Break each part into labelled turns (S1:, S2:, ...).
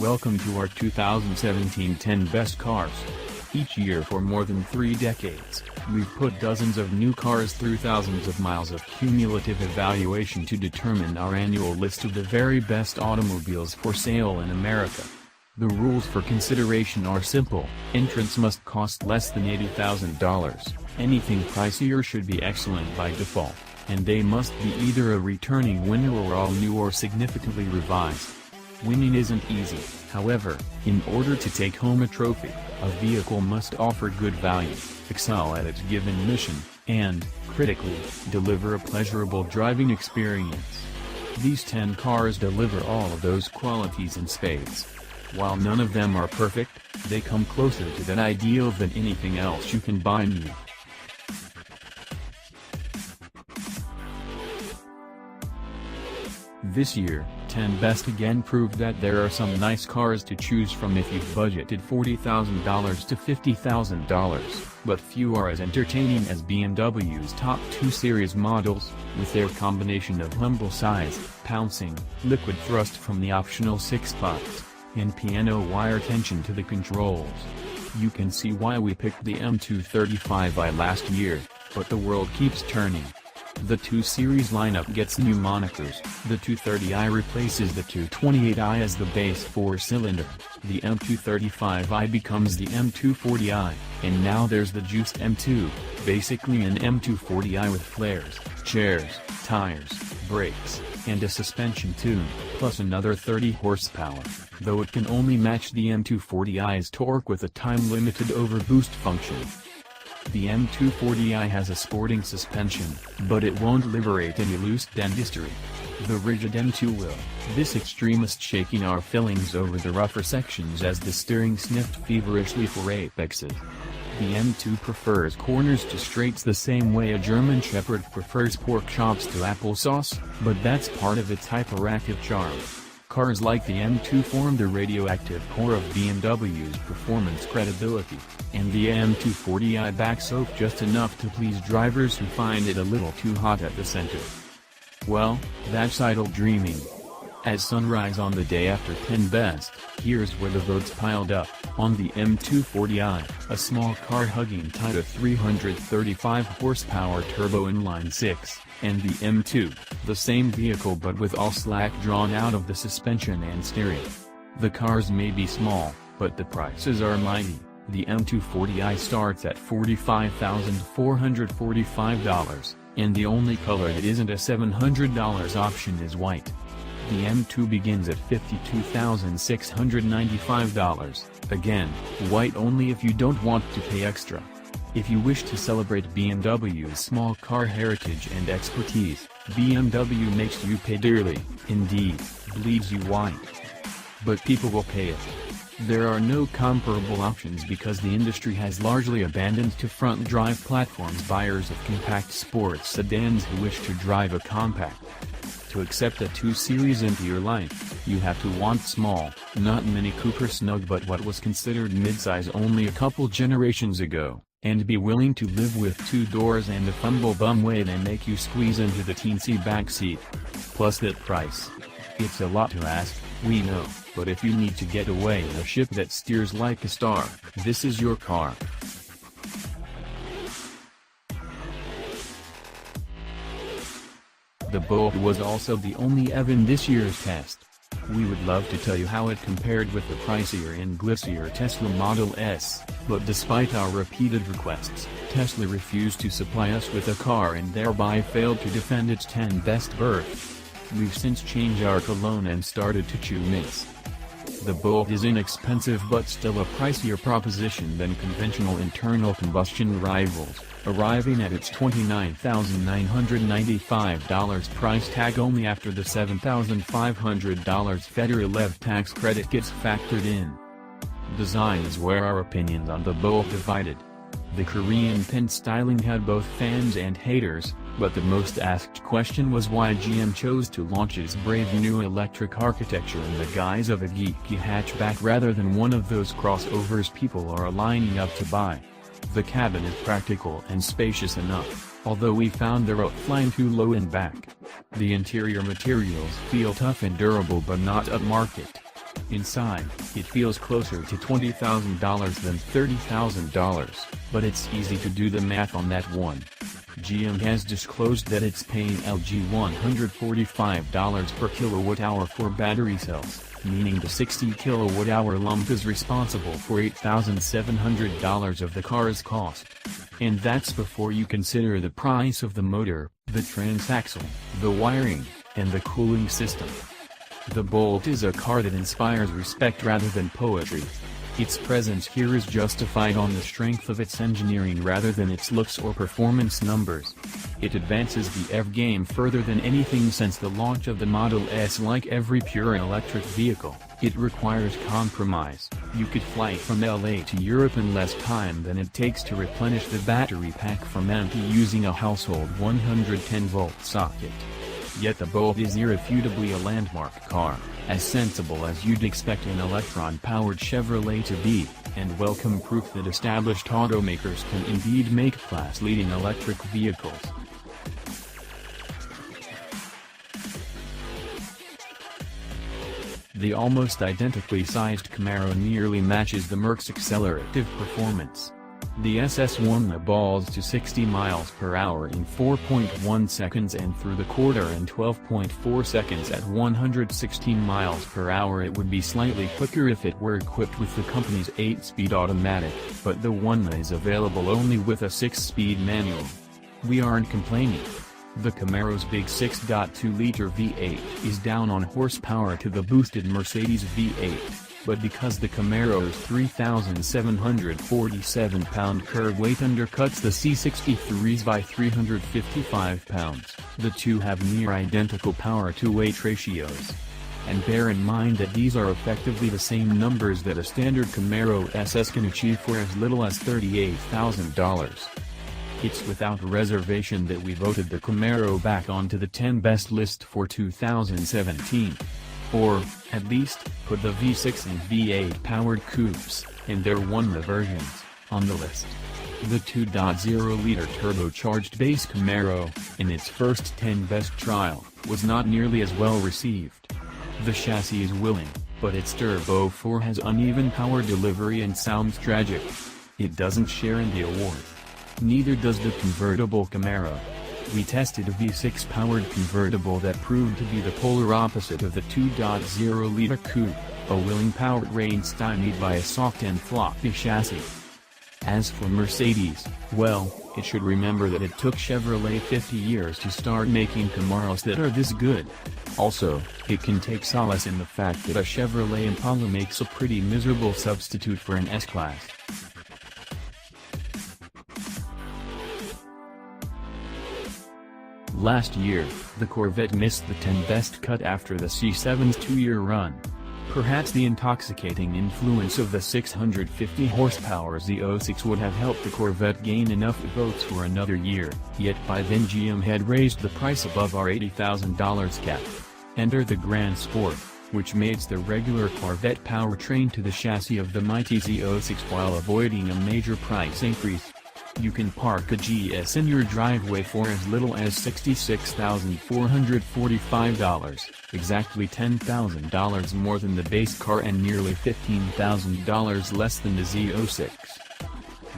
S1: Welcome to our 2017 10 Best Cars. Each year for more than 3 decades, we've put dozens of new cars through thousands of miles of cumulative evaluation to determine our annual list of the very best automobiles for sale in America. The rules for consideration are simple: entrants must cost less than $80,000, anything pricier should be excellent by default, and they must be either a returning winner or all new or significantly revised. Winning isn't easy, however. In order to take home a trophy, a vehicle must offer good value, excel at its given mission, and, critically, deliver a pleasurable driving experience. These 10 cars deliver all of those qualities in spades. While none of them are perfect, they come closer to that ideal than anything else you can buy new. This year, 10 Best again proved that there are some nice cars to choose from if you've budgeted $40,000 to $50,000, but few are as entertaining as BMW's top 2 Series models, with their combination of humble size, pouncing, liquid thrust from the optional 6-spots, and piano wire tension to the controls. You can see why we picked the M235i last year, but the world keeps turning. The 2 Series lineup gets new monikers. The 230i replaces the 228i as the base 4-cylinder, the M235i becomes the M240i, and now there's the juiced M2, basically an M240i with flares, chairs, tires, brakes, and a suspension tune, plus another 30 horsepower, though it can only match the M240i's torque with a time-limited overboost function. The M240i has a sporting suspension, but it won't liberate any loose dentistry. The rigid M2 will, this extremist shaking our fillings over the rougher sections as the steering sniffed feverishly for apexes. The M2 prefers corners to straights the same way a German Shepherd prefers pork chops to applesauce, but that's part of its hyperactive charm. Cars like the M2 form the radioactive core of BMW's performance credibility, and the M240i backs off just enough to please drivers who find it a little too hot at the center. Well, that's idle dreaming. At sunrise on the day after 10 Best, here's where the votes piled up. On the M240i, a small car hugging tight a 335 horsepower turbo inline 6, and the M2, the same vehicle but with all slack drawn out of the suspension and steering. The cars may be small, but the prices are mighty. The M240i starts at $45,445, and the only color that isn't a $700 option is white. The M2 begins at $52,695, again, white only if you don't want to pay extra. If you wish to celebrate BMW's small car heritage and expertise, BMW makes you pay dearly, indeed, bleeds you white. But people will pay it. There are no comparable options because the industry has largely abandoned to front-drive platforms buyers of compact sports sedans who wish to drive a compact. To accept a 2 Series into your life, you have to want small, not Mini Cooper snug but what was considered midsize only a couple generations ago, and be willing to live with 2 doors and a fumble bum way they make you squeeze into the teensy backseat. Plus that price. It's a lot to ask, we know, but if you need to get away in a ship that steers like a star, this is your car. The Bolt was also the only EV in this year's test. We would love to tell you how it compared with the pricier and glissier Tesla Model S, but despite our repeated requests, Tesla refused to supply us with a car and thereby failed to defend its 10 Best berth. We've since changed our cologne and started to chew mints. The Bolt is inexpensive but still a pricier proposition than conventional internal combustion rivals, arriving at its $29,995 price tag only after the $7,500 federal EV tax credit gets factored in. Design is where our opinions on the Bolt divided. The Korean paint styling had both fans and haters, but the most asked question was why GM chose to launch its brave new electric architecture in the guise of a geeky hatchback rather than one of those crossovers people are lining up to buy. The cabin is practical and spacious enough, although we found the roofline too low in back. The interior materials feel tough and durable but not upmarket. Inside, it feels closer to $20,000 than $30,000, but it's easy to do the math on that one. GM has disclosed that it's paying LG $145 per kilowatt-hour for battery cells, meaning the 60 kilowatt-hour lump is responsible for $8,700 of the car's cost. And that's before you consider the price of the motor, the transaxle, the wiring, and the cooling system. The Bolt is a car that inspires respect rather than poetry. Its presence here is justified on the strength of its engineering rather than its looks or performance numbers. It advances the EV game further than anything since the launch of the Model S. Like every pure electric vehicle, it requires compromise. You could fly from LA to Europe in less time than it takes to replenish the battery pack from empty using a household 110-volt socket. Yet the Bolt is irrefutably a landmark car, as sensible as you'd expect an Electron-powered Chevrolet to be, and welcome proof that established automakers can indeed make class-leading electric vehicles. The almost identically sized Camaro nearly matches the Merc's accelerative performance. The SS won the balls to 60 miles per hour in 4.1 seconds and through the quarter in 12.4 seconds. At 116 miles per hour it would be slightly quicker if it were equipped with the company's 8-speed automatic, but the one is available only with a 6-speed manual. We aren't complaining. The Camaro's big 6.2-liter V8 is down on horsepower to the boosted Mercedes V8. But because the Camaro's 3,747-pound curb weight undercuts the C63's by 355 pounds, the two have near identical power-to-weight ratios. And bear in mind that these are effectively the same numbers that a standard Camaro SS can achieve for as little as $38,000. It's without reservation that we voted the Camaro back onto the 10 best list for 2017. Or, at least, put the V6 and V8 powered coupes, and they're one of the versions, on the list. The 2.0-liter turbocharged base Camaro, in its first 10 best trial, was not nearly as well received. The chassis is willing, but its Turbo 4 has uneven power delivery and sounds tragic. It doesn't share in the award. Neither does the convertible Camaro. We tested a V6-powered convertible that proved to be the polar opposite of the 2.0-liter coupe, a willing powertrain stymied by a soft and floppy chassis. As for Mercedes, well, it should remember that it took Chevrolet 50 years to start making Camaros that are this good. Also, it can take solace in the fact that a Chevrolet Impala makes a pretty miserable substitute for an S-Class. Last year, the Corvette missed the 10 best cut after the C7's 2-year run. Perhaps the intoxicating influence of the 650 horsepower Z06 would have helped the Corvette gain enough votes for another year, yet by then GM had raised the price above our $80,000 cap. Enter the Grand Sport, which mates the regular Corvette powertrain to the chassis of the mighty Z06 while avoiding a major price increase. You can park a GS in your driveway for as little as $66,445, exactly $10,000 more than the base car and nearly $15,000 less than the Z06.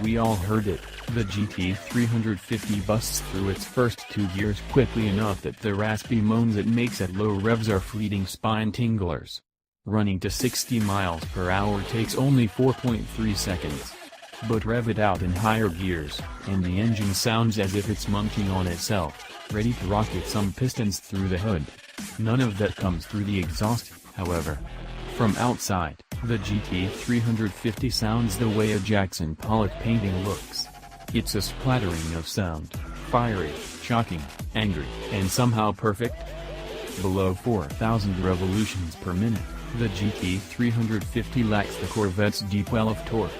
S1: We all heard it, the GT350 busts through its first 2 years quickly enough that the raspy moans it makes at low revs are fleeting spine tinglers. Running to 60 miles per hour takes only 4.3 seconds. But rev it out in higher gears, and the engine sounds as if it's munching on itself, ready to rocket some pistons through the hood. None of that comes through the exhaust, however. From outside, the GT350 sounds the way a Jackson Pollock painting looks. It's a splattering of sound, fiery, shocking, angry, and somehow perfect. Below 4,000 revolutions per minute, the GT350 lacks the Corvette's deep well of torque.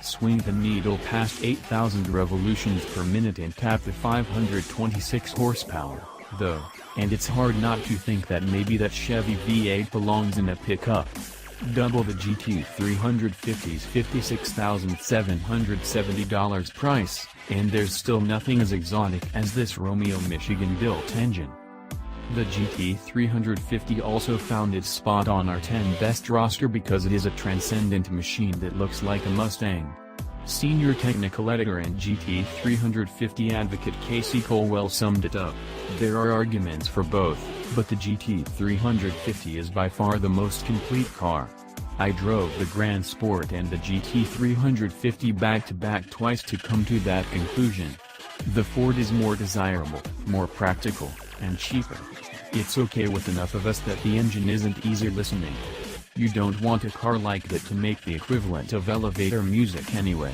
S1: Swing the needle past 8,000 revolutions per minute and tap the 526 horsepower, though, and it's hard not to think that maybe that Chevy V8 belongs in a pickup. Double the GT350's $56,770 price, and there's still nothing as exotic as this Romeo Michigan-built engine. The GT350 also found its spot on our 10 best roster because it is a transcendent machine that looks like a Mustang. Senior technical editor and GT350 advocate Casey Colwell summed it up: "There are arguments for both, but the GT350 is by far the most complete car. I drove the Grand Sport and the GT350 back-to-back twice to come to that conclusion. The Ford is more desirable, more practical, and cheaper. It's okay with enough of us that the engine isn't easy listening. You don't want a car like that to make the equivalent of elevator music anyway.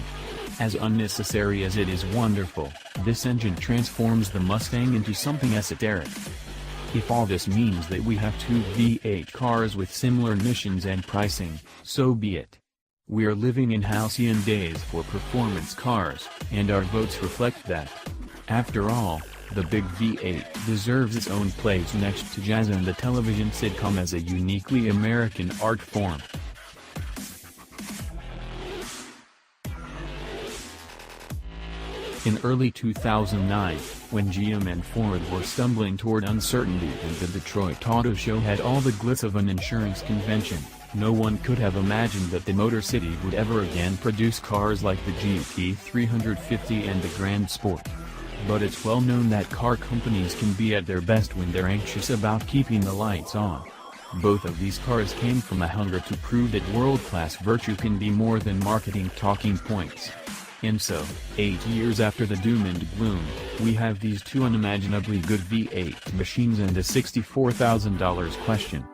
S1: As unnecessary as it is wonderful, this engine transforms the Mustang into something esoteric. If all this means that we have two V8 cars with similar missions and pricing, so be it. We're living in halcyon days for performance cars, and our votes reflect that. After all, the big V8 deserves its own place next to jazz and the television sitcom as a uniquely American art form." In early 2009, when GM and Ford were stumbling toward uncertainty and the Detroit Auto Show had all the glitz of an insurance convention, no one could have imagined that the Motor City would ever again produce cars like the GT350 and the Grand Sport. But it's well known that car companies can be at their best when they're anxious about keeping the lights on. Both of these cars came from a hunger to prove that world-class virtue can be more than marketing talking points. And so, 8 years after the doom and gloom, we have these two unimaginably good V8 machines and a $64,000 question.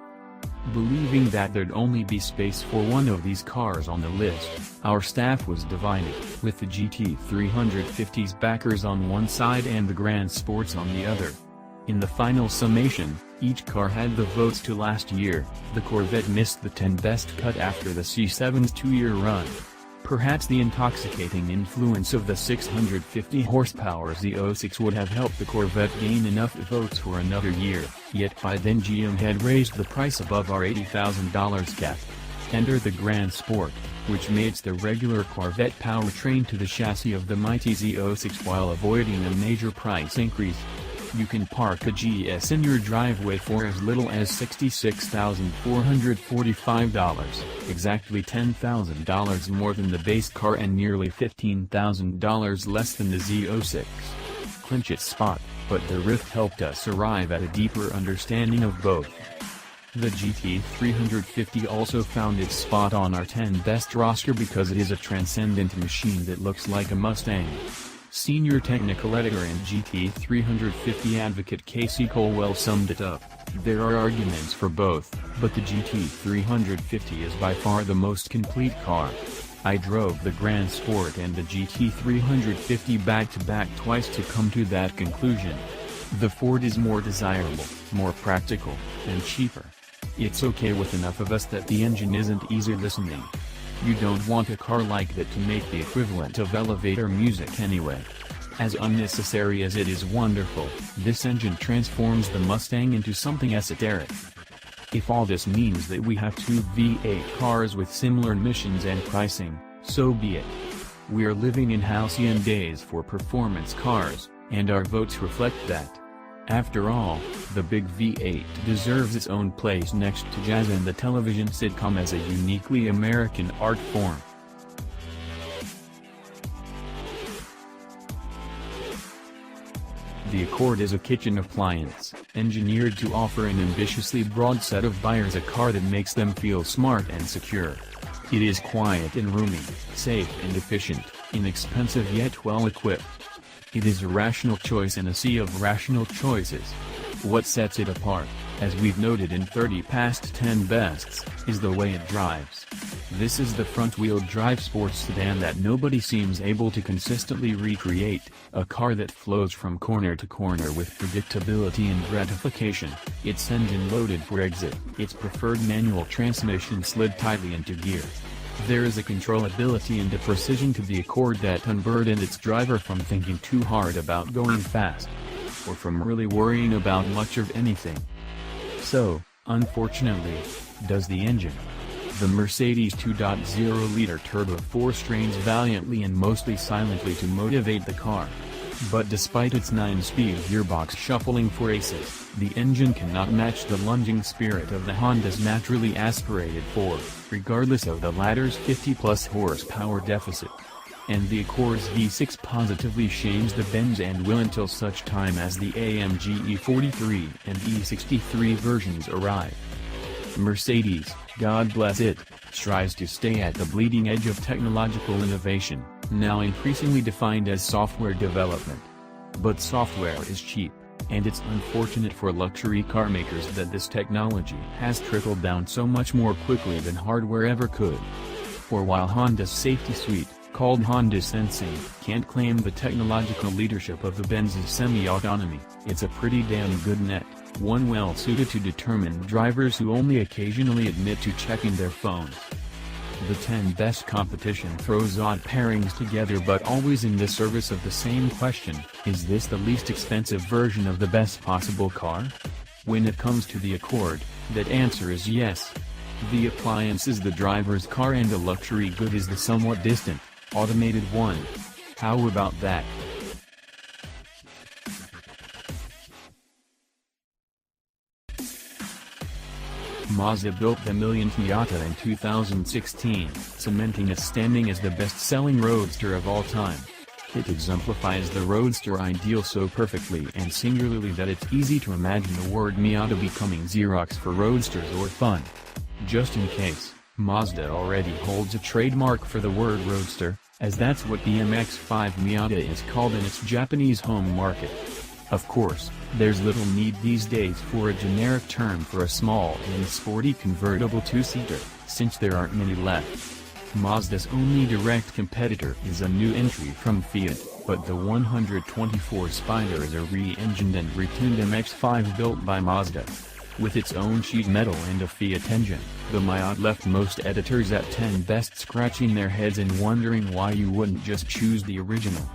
S1: Believing that there'd only be space for one of these cars on the list, our staff was divided, with the GT350's backers on one side and the Grand Sports on the other. In the final summation, each car had the votes to last year. The Corvette missed the 10 best cut after the C7's 2-year run. Perhaps the intoxicating influence of the 650 horsepower Z06 would have helped the Corvette gain enough votes for another year, yet by then GM had raised the price above our $80,000 cap. Enter the Grand Sport, which mates the regular Corvette powertrain to the chassis of the mighty Z06 while avoiding a major price increase. You can park a GS in your driveway for as little as $66,445, exactly $10,000 more than the base car and nearly $15,000 less than the Z06. Clinch its spot, but the Rift helped us arrive at a deeper understanding of both. The GT350 also found its spot on our 10 best roster because it is a transcendent machine that looks like a Mustang. Senior technical editor and GT350 advocate Casey Colwell summed it up: "There are arguments for both, but the GT350 is by far the most complete car. I drove the Grand Sport and the GT350 back-to-back twice to come to that conclusion. The Ford is more desirable, more practical, and cheaper. It's okay with enough of us that the engine isn't easy listening. You don't want a car like that to make the equivalent of elevator music anyway. As unnecessary as it is wonderful, this engine transforms the Mustang into something esoteric. If all this means that we have two V8 cars with similar missions and pricing, so be it. We're living in halcyon days for performance cars, and our votes reflect that. After all, the big V8 deserves its own place next to jazz and the television sitcom as a uniquely American art form." The Accord is a kitchen appliance, engineered to offer an ambitiously broad set of buyers a car that makes them feel smart and secure. It is quiet and roomy, safe and efficient, inexpensive yet well-equipped. It is a rational choice in a sea of rational choices. What sets it apart, as we've noted in 30 past 10 bests, is the way it drives. This is the front-wheel drive sports sedan that nobody seems able to consistently recreate, a car that flows from corner to corner with predictability and gratification, its engine loaded for exit, its preferred manual transmission slid tightly into gear. There is a controllability and a precision to the Accord that unburdened its driver from thinking too hard about going fast, or from really worrying about much of anything. So, unfortunately, does the engine. The Mercedes 2.0-liter turbo 4 strains valiantly and mostly silently to motivate the car. But despite its 9-speed gearbox shuffling for aces, the engine cannot match the lunging spirit of the Honda's naturally aspirated 4, regardless of the latter's 50-plus horsepower deficit. And the Accord's V6 positively shames the Benz and will until such time as the AMG E43 and E63 versions arrive. Mercedes, God bless it, strives to stay at the bleeding edge of technological innovation, now increasingly defined as software development. But software is cheap, and it's unfortunate for luxury car makers that this technology has trickled down so much more quickly than hardware ever could. For while Honda's safety suite, called Honda Sensing, can't claim the technological leadership of the Benz's semi-autonomy, it's a pretty damn good net, one well suited to determined drivers who only occasionally admit to checking their phones. The 10 best competition throws odd pairings together but always in the service of the same question: is this the least expensive version of the best possible car? When it comes to the Accord, that answer is yes. The appliance is the driver's car and the luxury good is the somewhat distant, automated one. How about that? Mazda built the millionth Miata in 2016, cementing its standing as the best-selling roadster of all time. It exemplifies the roadster ideal so perfectly and singularly that it's easy to imagine the word Miata becoming Xerox for roadsters or fun. Just in case, Mazda already holds a trademark for the word roadster, as that's what the MX-5 Miata is called in its Japanese home market. Of course, there's little need these days for a generic term for a small and sporty convertible two-seater, since there aren't many left. Mazda's only direct competitor is a new entry from Fiat, but the 124 Spider is a re-engined and retuned MX-5 built by Mazda. With its own sheet metal and a Fiat engine, the Miata left most editors at 10 best scratching their heads and wondering why you wouldn't just choose the original.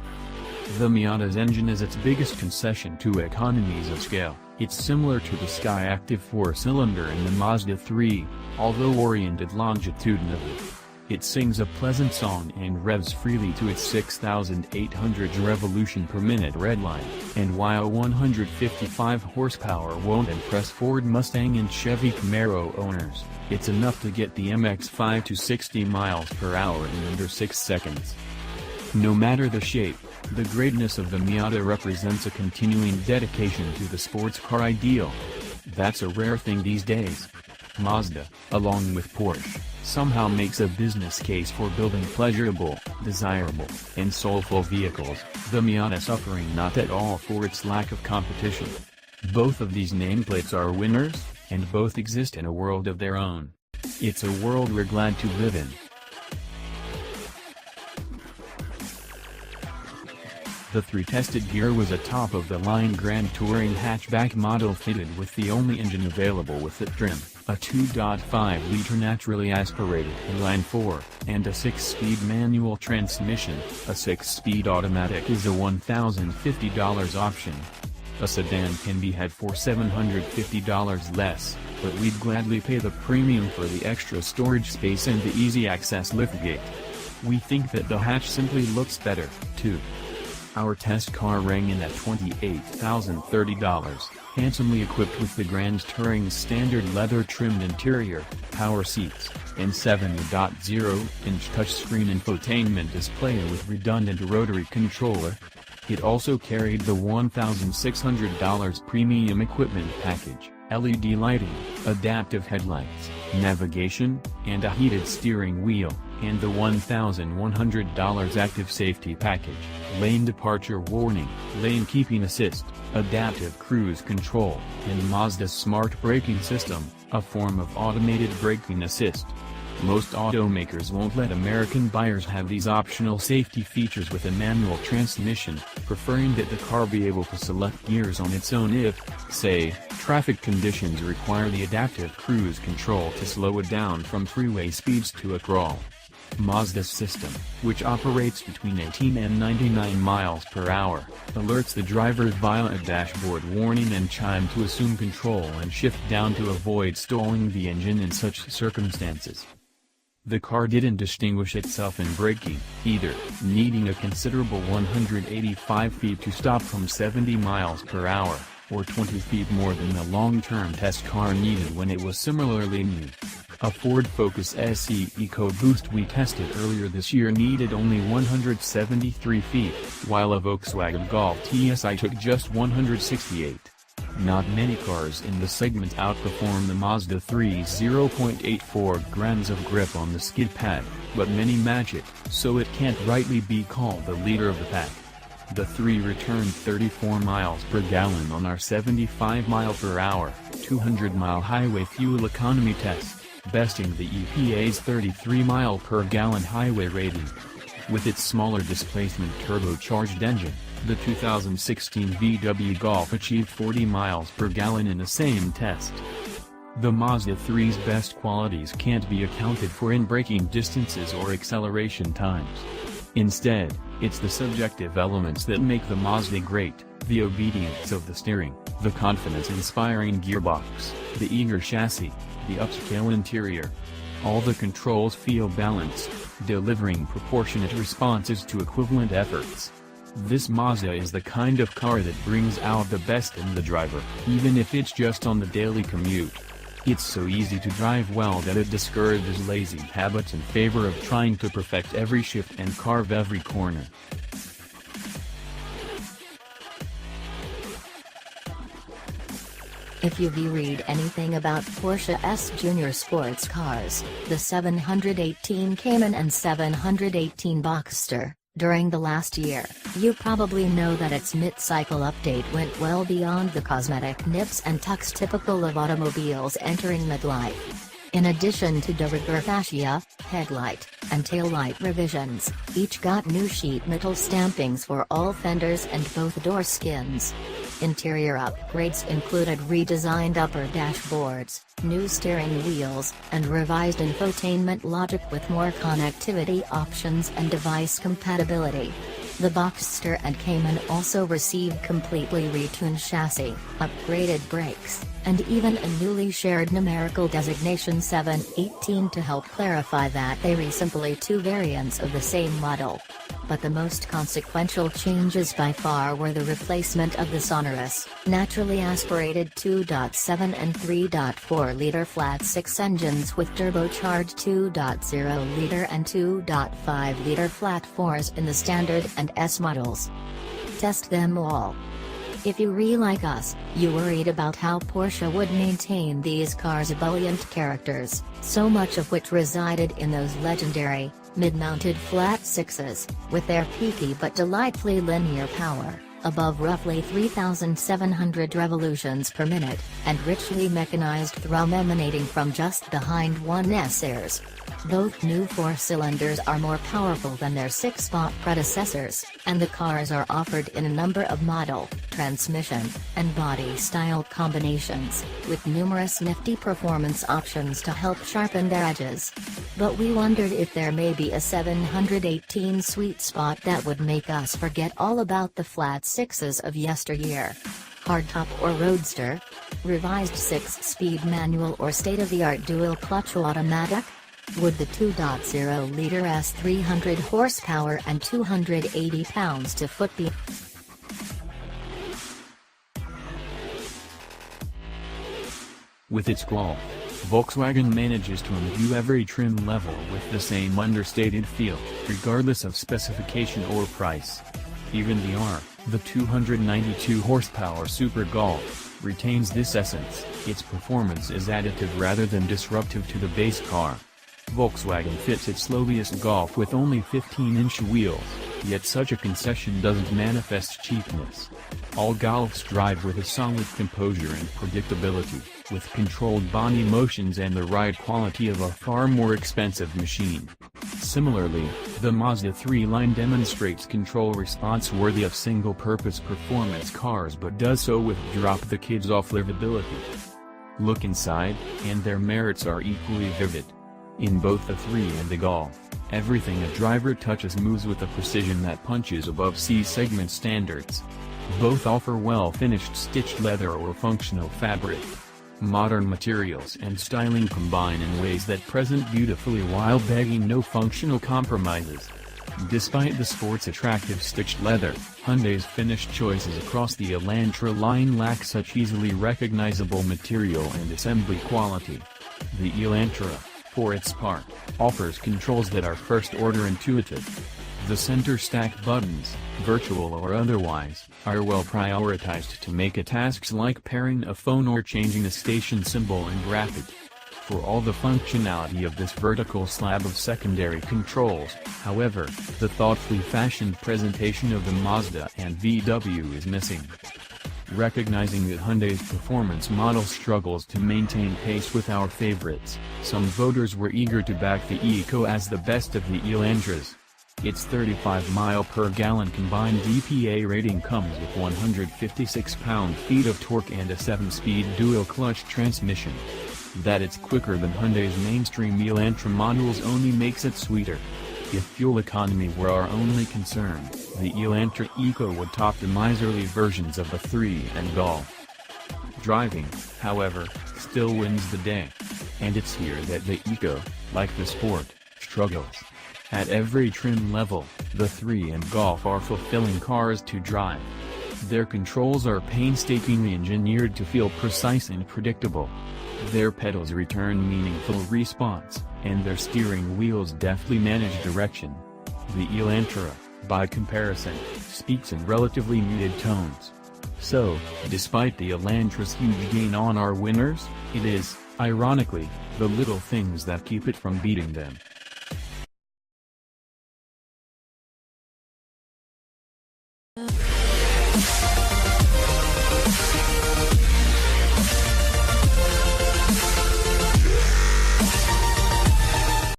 S1: The Miata's engine is its biggest concession to economies of scale. It's similar to the Skyactiv 4-cylinder in the Mazda 3, although oriented longitudinally. It sings a pleasant song and revs freely to its 6,800 revolution per minute redline, and while 155 horsepower won't impress Ford Mustang and Chevy Camaro owners, it's enough to get the MX-5 to 60 miles per hour in under 6 seconds. No matter the shape, the greatness of the Miata represents a continuing dedication to the sports car ideal. That's a rare thing these days. Mazda, along with Porsche, somehow makes a business case for building pleasurable, desirable, and soulful vehicles, the Miata suffering not at all for its lack of competition. Both of these nameplates are winners, and both exist in a world of their own. It's a world we're glad to live in. The 3-tested gear was a top-of-the-line Grand Touring hatchback model fitted with the only engine available with it trim, a 2.5-liter naturally aspirated inline-4, and a 6-speed manual transmission. A 6-speed automatic is a $1,050 option. A sedan can be had for $750 less, but we'd gladly pay the premium for the extra storage space and the easy access liftgate. We think that the hatch simply looks better, too. Our test car rang in at $28,030, handsomely equipped with the Grand Touring's standard leather-trimmed interior, power seats, and 7.0-inch touchscreen infotainment display with redundant rotary controller. It also carried the $1,600 premium equipment package, LED lighting, adaptive headlights, navigation, and a heated steering wheel, and the $1,100 active safety package, lane departure warning, lane keeping assist, adaptive cruise control, and Mazda's smart braking system, a form of automated braking assist. Most automakers won't let American buyers have these optional safety features with a manual transmission, preferring that the car be able to select gears on its own if, say, traffic conditions require the adaptive cruise control to slow it down from freeway speeds to a crawl. Mazda's system, which operates between 18 and 99 miles per hour, alerts the driver via a dashboard warning and chime to assume control and shift down to avoid stalling the engine in such circumstances. The car didn't distinguish itself in braking, either, needing a considerable 185 feet to stop from 70 miles per hour, or 20 feet more than the long-term test car needed when it was similarly new. A Ford Focus SE EcoBoost we tested earlier this year needed only 173 feet, while a Volkswagen Golf TSI took just 168. Not many cars in the segment outperform the Mazda 3's 0.84 grams of grip on the skid pad, but many match it, so it can't rightly be called the leader of the pack. The 3 returned 34 miles per gallon on our 75 mile per hour, 200-mile highway fuel economy test, besting the EPA's 33 mile per gallon highway rating. With its smaller displacement turbocharged engine, the 2016 VW Golf achieved 40 miles per gallon in the same test. The Mazda 3's best qualities can't be accounted for in braking distances or acceleration times. Instead, it's the subjective elements that make the Mazda great: the obedience of the steering, the confidence-inspiring gearbox, the eager chassis, the upscale interior. All the controls feel balanced, delivering proportionate responses to equivalent efforts. This Mazda is the kind of car that brings out the best in the driver, even if it's just on the daily commute. It's so easy to drive well that it discourages lazy habits in favor of trying to perfect every shift and carve every corner.
S2: If you read anything about Porsche S Junior sports cars, the 718 Cayman and 718 Boxster, during the last year, you probably know that its mid-cycle update went well beyond the cosmetic nips and tucks typical of automobiles entering midlife. In addition to the rear fascia, headlight, and taillight revisions, each got new sheet metal stampings for all fenders and both door skins. Interior upgrades included redesigned upper dashboards, new steering wheels, and revised infotainment logic with more connectivity options and device compatibility. The Boxster and Cayman also received completely retuned chassis, upgraded brakes, and even a newly shared numerical designation 718 to help clarify that they are simply two variants of the same model. But the most consequential changes by far were the replacement of the sonorous, naturally aspirated 2.7 and 3.4-liter flat-six engines with turbocharged 2.0-liter and 2.5-liter flat-fours in the Standard and S models. Test them all. If you like us, you worried about how Porsche would maintain these cars' ebullient characters, so much of which resided in those legendary, mid-mounted flat-sixes, with their peaky but delightfully linear power, above roughly 3,700 revolutions per minute, and richly mechanized thrum emanating from just behind 1S ears. Both new 4-cylinders are more powerful than their 6-spot predecessors, and the cars are offered in a number of model, transmission, and body style combinations, with numerous nifty performance options to help sharpen their edges. But we wondered if there may be a 718 sweet spot that would make us forget all about the flat-sixes of yesteryear. Hardtop or roadster? Revised 6-speed manual or state-of-the-art dual-clutch automatic? Would the 2.0-liter S 300 horsepower and 280 pounds-to-foot be?
S1: With its Golf, Volkswagen manages to imbue every trim level with the same understated feel, regardless of specification or price. Even the 292 horsepower Super Golf, retains this essence. Its performance is additive rather than disruptive to the base car. Volkswagen fits its slowest Golf with only 15-inch wheels, yet such a concession doesn't manifest cheapness. All Golfs drive with a solid composure and predictability, with controlled body motions and the ride quality of a far more expensive machine. Similarly, the Mazda 3 line demonstrates control response worthy of single-purpose performance cars but does so with drop-the-kids-off livability. Look inside, and their merits are equally vivid. In both the 3 and the Golf, everything a driver touches moves with a precision that punches above C-segment standards. Both offer well-finished stitched leather or functional fabric. Modern materials and styling combine in ways that present beautifully while begging no functional compromises. Despite the sport's attractive stitched leather, Hyundai's finished choices across the Elantra line lack such easily recognizable material and assembly quality. The Elantra, for its part, offers controls that are first-order intuitive. The center stack buttons, virtual or otherwise, are well prioritized to make tasks like pairing a phone or changing a station symbol and rapid. For all the functionality of this vertical slab of secondary controls, however, the thoughtfully fashioned presentation of the Mazda and VW is missing. Recognizing that Hyundai's performance model struggles to maintain pace with our favorites, some voters were eager to back the Eco as the best of the Elantras. Its 35 mpg combined DPA rating comes with 156 pound-feet of torque and a 7-speed dual-clutch transmission. That it's quicker than Hyundai's mainstream Elantra models only makes it sweeter. If fuel economy were our only concern, the Elantra Eco would top the miserly versions of the 3 and Golf. Driving, however, still wins the day. And it's here that the Eco, like the Sport, struggles. At every trim level, the 3 and Golf are fulfilling cars to drive. Their controls are painstakingly engineered to feel precise and predictable. Their pedals return meaningful response, and their steering wheels deftly manage direction. The Elantra, by comparison, speaks in relatively muted tones. So, despite the Elantra's huge gain on our winners, it is, ironically, the little things that keep it from beating them.